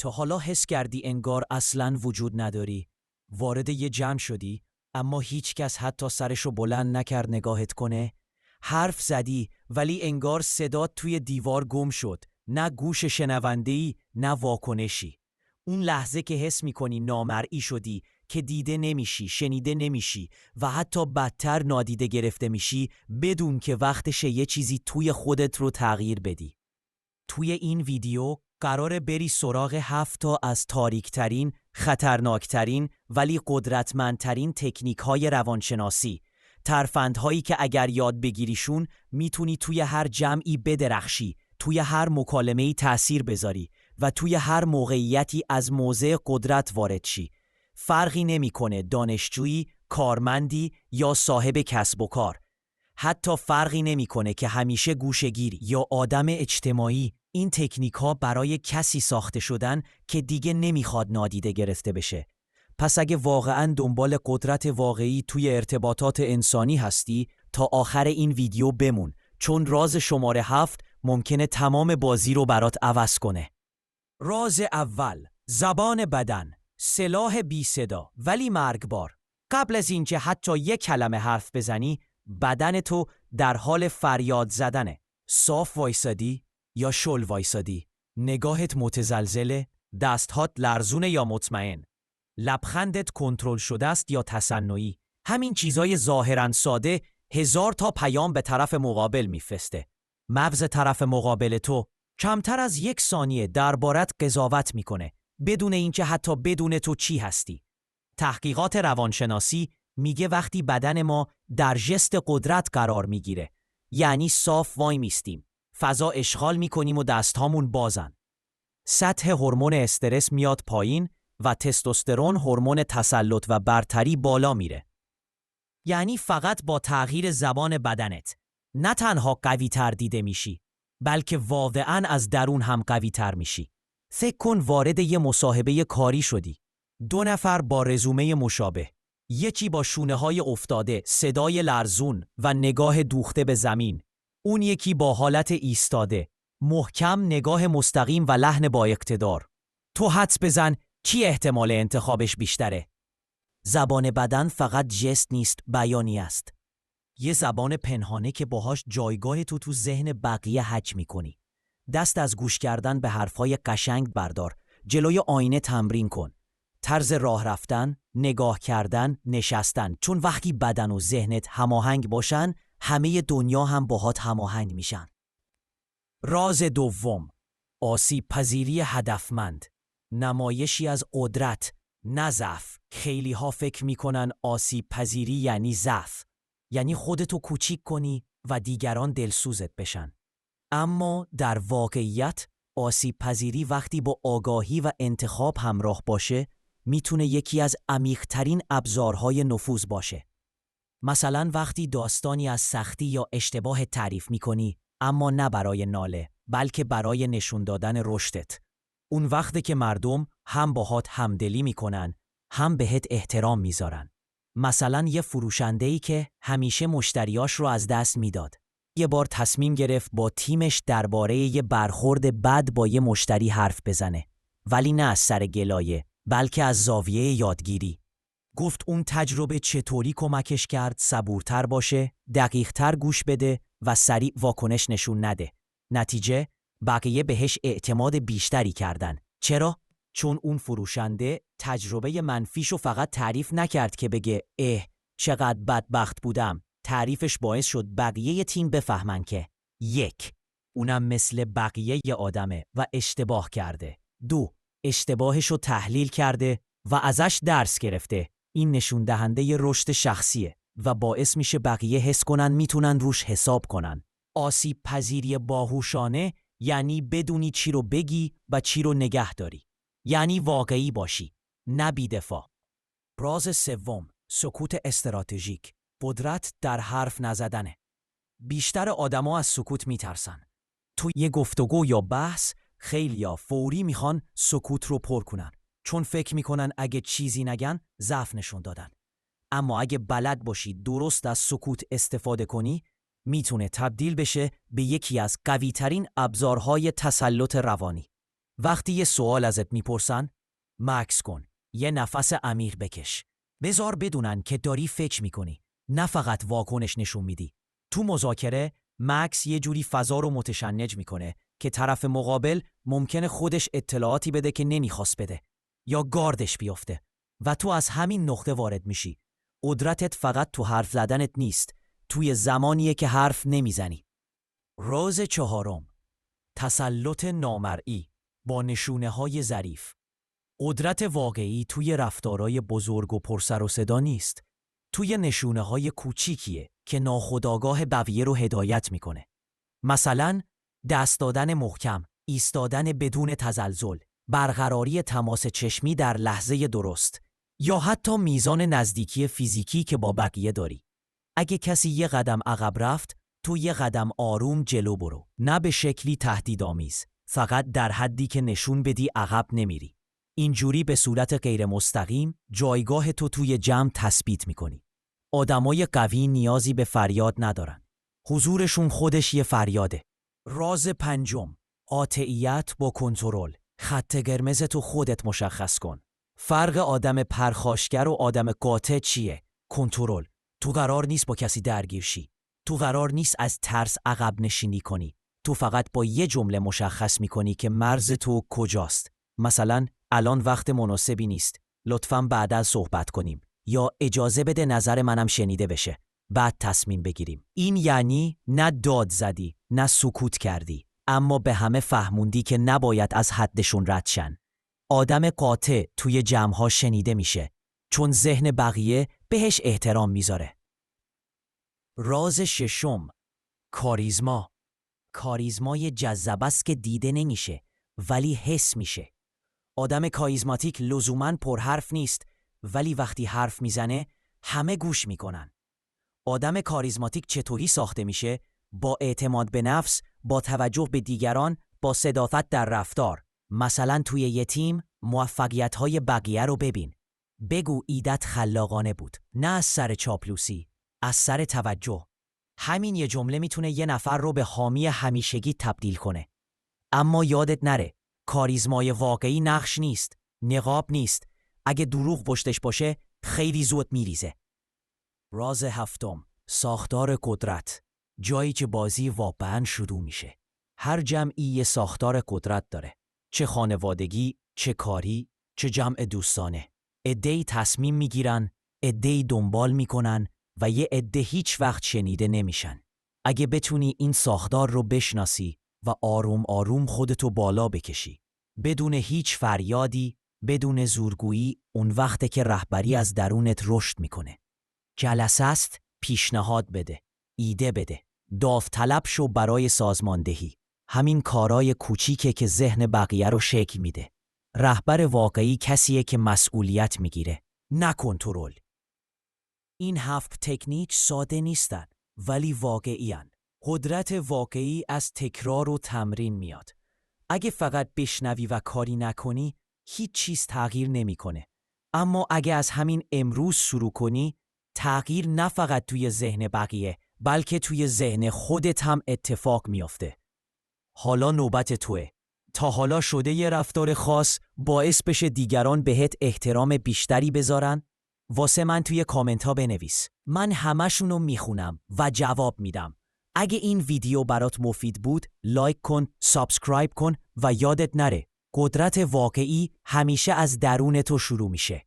تا حالا حس کردی انگار اصلاً وجود نداری؟ وارد یه جمع شدی اما هیچ کس حتی سرشو بلند نکرد نگاهت کنه؟ حرف زدی ولی انگار صدات توی دیوار گم شد، نه گوش شنونده‌ای نه واکنشی. اون لحظه که حس می‌کنی نامرئی شدی، که دیده نمیشی، شنیده نمیشی و حتی بدتر نادیده گرفته میشی، بدون که وقتشه یه چیزی توی خودت رو تغییر بدی. توی این ویدیو قراره بری سراغ 7 تا از تاریکترین، خطرناکترین ولی قدرتمندترین تکنیک‌های روانشناسی، ترفندهایی که اگر یاد بگیریشون میتونی توی هر جمعی بدرخشی، توی هر مکالمه‌ای تأثیر بذاری و توی هر موقعیتی از موضع قدرت وارد شی. فرقی نمی‌کنه دانشجویی، کارمندی یا صاحب کسب و کار. حتی فرقی نمی‌کنه که همیشه گوشه‌گیر یا آدم اجتماعی. این تکنیک‌ها برای کسی ساخته شدن که دیگه نمیخواد نادیده گرفته بشه. پس اگه واقعاً دنبال قدرت واقعی توی ارتباطات انسانی هستی، تا آخر این ویدیو بمون، چون راز شماره 7 ممکنه تمام بازی رو برات عوض کنه. راز اول، زبان بدن، سلاح بی صدا ولی مرگبار. قبل از اینکه حتی یک کلمه حرف بزنی، بدن تو در حال فریاد زدنه. صاف وایسادی یا شل وایسادی؟ نگاهت متزلزله؟ دستهات لرزونه یا مطمئن؟ لبخندت کنترل شده است یا تصنعی؟ همین چیزای ظاهراً ساده 1000 تا پیام به طرف مقابل میفرسته. مغز طرف مقابل تو کمتر از 1 ثانیه دربارت قضاوت میکنه، بدون اینکه حتی بدون تو چی هستی. تحقیقات روانشناسی میگه وقتی بدن ما در ژست قدرت قرار میگیره، یعنی صاف وای میستیم، فضا اشغال میکنیم و دستهامون بازن، سطح هورمون استرس میاد پایین و تستوسترون، هورمون تسلط و برتری، بالا میره. یعنی فقط با تغییر زبان بدنت نه تنها قوی تر دیده میشی، بلکه واقعاً از درون هم قوی تر میشی. فکر کن وارد یه مصاحبه کاری شدی. 2 نفر با رزومه مشابه، یکی با شونه‌های افتاده، صدای لرزون و نگاه دوخته به زمین. اون یکی با حالت ایستاده، محکم، نگاه مستقیم و لحن با اقتدار. تو حدس بزن کی احتمال انتخابش بیشتره؟ زبان بدن فقط جست نیست، بیانی است. یه زبان پنهانه که باهاش جایگاه تو ذهن بقیه حک میکنی. دست از گوش کردن به حرفای قشنگ بردار، جلوی آینه تمرین کن. طرز راه رفتن، نگاه کردن، نشستن، چون وقتی بدن و ذهنت هماهنگ باشن، همه دنیا هم باهات هماهنگ میشن. راز دوم، آسیب پذیری هدفمند، نمایشی از قدرت، نه ضعف. خیلی ها فکر میکنن آسیب پذیری یعنی ضعف، یعنی خودتو کوچیک کنی و دیگران دلسوزت بشن. اما در واقعیت آسیب پذیری وقتی با آگاهی و انتخاب همراه باشه، میتونه یکی از عمیق‌ترین ابزارهای نفوذ باشه. مثلا وقتی داستانی از سختی یا اشتباه تعریف میکنی، اما نه برای ناله، بلکه برای نشون دادن رشدت. اون وقته که مردم هم باهات همدلی میکنن، هم بهت احترام میذارن. مثلا یه فروشنده‌ای که همیشه مشتریاش رو از دست میداد، یه بار تصمیم گرفت با تیمش درباره یه برخورد بد با یه مشتری حرف بزنه، ولی نه از سر گلایه، بلکه از زاویه یادگیری. گفت اون تجربه چطوری کمکش کرد صبورتر باشه، دقیق‌تر گوش بده و سریع واکنش نشون نده. نتیجه، بقیه بهش اعتماد بیشتری کردن. چرا؟ چون اون فروشنده تجربه منفیشو فقط تعریف نکرد که بگه چقدر بدبخت بودم. تعریفش باعث شد بقیه تیم بفهمن که 1. اونم مثل بقیه ی آدمه و اشتباه کرده. 2. اشتباهشو تحلیل کرده و ازش درس گرفته. این نشون دهنده ی رشد شخصیه و باعث میشه بقیه حس کنن میتونن روش حساب کنن. آسیب پذیری باهوشانه یعنی بدونی چی رو بگی و چی رو نگه داری. یعنی واقعی باشی، نه بی‌دفاع. راز سوم، سکوت استراتژیک، قدرت در حرف نزدنه. بیشتر آدما از سکوت میترسن. تو یه گفتگو یا بحث خیلیا فوری میخوان سکوت رو پر کنن، چون فکر میکنن اگه چیزی نگن ضعف نشون دادن. اما اگه بلد باشی درست از سکوت استفاده کنی، میتونه تبدیل بشه به یکی از قوی‌ترین ابزارهای تسلط روانی. وقتی یه سوال ازت میپرسن، مکث کن. یه نفس عمیق بکش. بذار بدونن که داری فکر میکنی. نه فقط واکنش نشون میدی. تو مذاکره، مکث یه جوری فضا رو متشنج میکنه که طرف مقابل ممکنه خودش اطلاعاتی بده که نمیخواست بده. یا گاردش بیفته. و تو از همین نقطه وارد میشی. قدرتت فقط تو حرف زدنت نیست. توی زمانیه که حرف نمیزنی. راز چهارم، تسلط نامرئی با نشونه‌های ظریف. قدرت واقعی توی رفتارهای بزرگ و پرسر و صدا نیست. توی نشونه‌های کوچیکیه که ناخودآگاه بقیه رو هدایت میکنه. مثلا دست دادن محکم، ایستادن بدون تزلزل، برقراری تماس چشمی در لحظه درست، یا حتی میزان نزدیکی فیزیکی که با بقیه داری. اگه کسی یه قدم عقب رفت، تو یه قدم آروم جلو برو. نه به شکلی تهدیدآمیز، فقط در حدی که نشون بدی عقب نمیری. اینجوری به صورت غیر مستقیم جایگاه تو توی جمع تثبیت میکنی. آدمای قوی نیازی به فریاد ندارن. حضورشون خودش یه فریاده. راز پنجم، قاطعیت با کنترل. خط قرمز تو خودت مشخص کن. فرق آدم پرخاشگر و آدم قاطع چیه؟ کنترل. تو قرار نیست با کسی درگیر شی. تو قرار نیست از ترس عقب نشینی کنی. تو فقط با یه جمله مشخص میکنی که مرز تو کجاست. مثلا الان وقت مناسبی نیست. لطفاً بعداً صحبت کنیم. یا اجازه بده نظر منم شنیده بشه. بعد تصمیم بگیریم. این یعنی نه داد زدی، نه سکوت کردی. اما به همه فهموندی که نباید از حدشون رد شن. آدم قاطع توی جمع‌ها شنیده میشه. چون ذهن بقیه بهش احترام میذاره. راز ششم، کاریزما. کاریزمای جذاب است که دیده نمیشه ولی حس میشه. آدم کاریزماتیک لزوماً پرحرف نیست، ولی وقتی حرف میزنه همه گوش میکنن. آدم کاریزماتیک چطوری ساخته میشه؟ با اعتماد به نفس، با توجه به دیگران، با صداقت در رفتار. مثلا توی یه تیم موفقیت‌های بقیه رو ببین. بگو ایدت خلاقانه بود، نه از سر چاپلوسی، از سر توجه. همین یه جمله میتونه یه نفر رو به حامی همیشگی تبدیل کنه. اما یادت نره، کاریزمای واقعی نقش نیست، نقاب نیست. اگه دروغ پشتش باشه، خیلی زود میریزه. راز هفتم، ساختار قدرت. جایی که بازی واقعاً شروع میشه. هر جمعی یه ساختار قدرت داره. چه خانوادگی، چه کاری، چه جمع دوستانه. عده‌ای تصمیم میگیرن، عده‌ای دنبال میکنن و یه عده هیچ وقت شنیده نمیشن. اگه بتونی این ساختار رو بشناسی و آروم آروم خودتو بالا بکشی، بدون هیچ فریادی، بدون زورگویی، اون وقته که رهبری از درونت رشد میکنه. جلسه است، پیشنهاد بده، ایده بده، داوطلب شو برای سازماندهی. همین کارای کوچیکه که ذهن بقیه رو شکل میده. رهبر واقعی کسیه که مسئولیت میگیره، نه کنترل. این 7 تکنیک ساده نیستن، ولی واقعی‌اند. قدرت واقعی از تکرار و تمرین میاد. اگه فقط بشنوی و کاری نکنی، هیچ چیز تغییر نمیکنه. اما اگه از همین امروز شروع کنی، تغییر نه فقط توی ذهن بقیه، بلکه توی ذهن خودت هم اتفاق میافته. حالا نوبت توه. تا حالا شده یه رفتار خاص باعث بشه دیگران بهت احترام بیشتری بذارن؟ واسه من توی کامنت ها بنویس. من همشونو میخونم و جواب میدم. اگه این ویدیو برات مفید بود، لایک کن، سابسکرایب کن و یادت نره، قدرت واقعی همیشه از درون تو شروع میشه.